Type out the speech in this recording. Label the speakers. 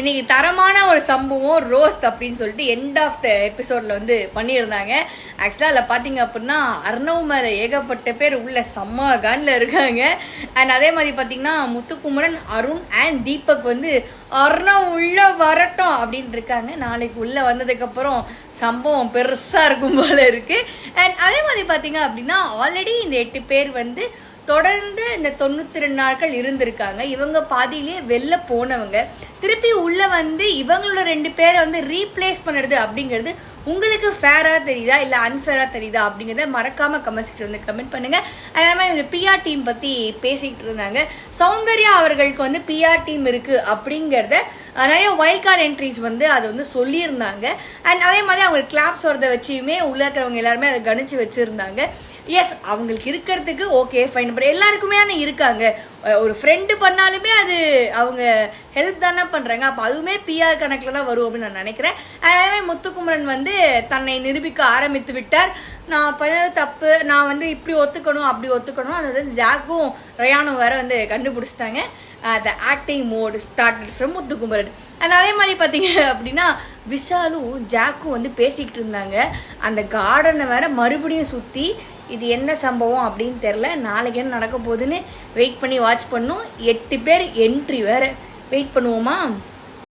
Speaker 1: இன்னைக்கு தரமான ஒரு சம்பவம் ரோஸ்ட் அப்படின்னு சொல்லிட்டு எண்ட் ஆஃப் த எபிசோட்ல வந்து பண்ணியிருந்தாங்க. ஆக்சுவலாக அதில் பார்த்தீங்க அப்படின்னா அர்ணவ் மேலே ஏகப்பட்ட பேர் உள்ள செம்ம கான்ல இருக்காங்க. அண்ட் அதே மாதிரி பார்த்தீங்கன்னா முத்துக்குமரன், அருண் அண்ட் தீபக் வந்து அர்ணவ் உள்ள வரட்டும் அப்படின்னு இருக்காங்க. நாளைக்கு உள்ள வந்ததுக்கப்புறம் சம்பவம் பெருசாக இருக்கும் போல இருக்கு. அண்ட் அதே மாதிரி பார்த்தீங்க அப்படின்னா ஆல்ரெடி இந்த 8 பேர் வந்து தொடர்ந்து இந்த 92 நாட்கள் இருந்திருக்காங்க. இவங்க பாதியிலேயே வெளில போனவங்க திருப்பி உள்ள வந்து இவங்களோட 2 பேரை வந்து ரீப்ளேஸ் பண்ணுறது அப்படிங்கிறது உங்களுக்கு ஃபேராக தெரியுதா இல்லை அன்ஃபேராக தெரியுதா அப்படிங்கிறத மறக்காமல் கமெண்ட் செக்ஷன் வந்து கமெண்ட் பண்ணுங்கள். அதே மாதிரி இவங்க பிஆர் டீம் பற்றி பேசிக்கிட்டு இருந்தாங்க. சௌந்தர்யா அவர்களுக்கு வந்து பிஆர் டீம் இருக்குது அப்படிங்கிறத நிறைய வைல்ட் கார்டு என்ட்ரிஸ் வந்து அதை வந்து சொல்லியிருந்தாங்க. அண்ட் அதே மாதிரி அவங்க கிளாப்ஸ் வரதை வச்சுமே உள்ள இருக்கிறவங்க எல்லாருமே அதை கணிச்சு வச்சுருந்தாங்க. எஸ், அவங்களுக்கு இருக்கிறதுக்கு ஓகே ஃபைன், பட் எல்லாருக்குமே இருக்காங்க. ஒரு ஃப்ரெண்டு பண்ணாலுமே அது அவங்க ஹெல்ப் தானே பண்ணுறாங்க. அப்போ அதுவுமே பிஆர் கணக்கில் தான் வரும் அப்படின்னு நான் நினைக்கிறேன். அதே முத்துக்குமரன் வந்து தன்னை நிரூபிக்க ஆரம்பித்து விட்டார். நான் பண்ணது தப்பு, நான் வந்து இப்படி ஒத்துக்கணும் அப்படி ஒத்துக்கணும். அது வந்து ஜாக்கும் ரயானும் வேற வந்து கண்டுபிடிச்சிட்டாங்க. The acting mode started from Muthukumaran. And அதே மாதிரி பார்த்தீங்க அப்படின்னா விஷாலும் ஜாக்கும் வந்து பேசிக்கிட்டு இருந்தாங்க. அந்த கார்டனை வேற மறுபடியும் சுற்றி இது என்ன சம்பவம் அப்படின்னு தெரில. நாளைக்கு என்ன நடக்க போகுதுன்னு வெயிட் பண்ணி வாட்ச் பண்ணோம். 8 பேர் என்ட்ரி வேறு. வெயிட் பண்ணுவோமா?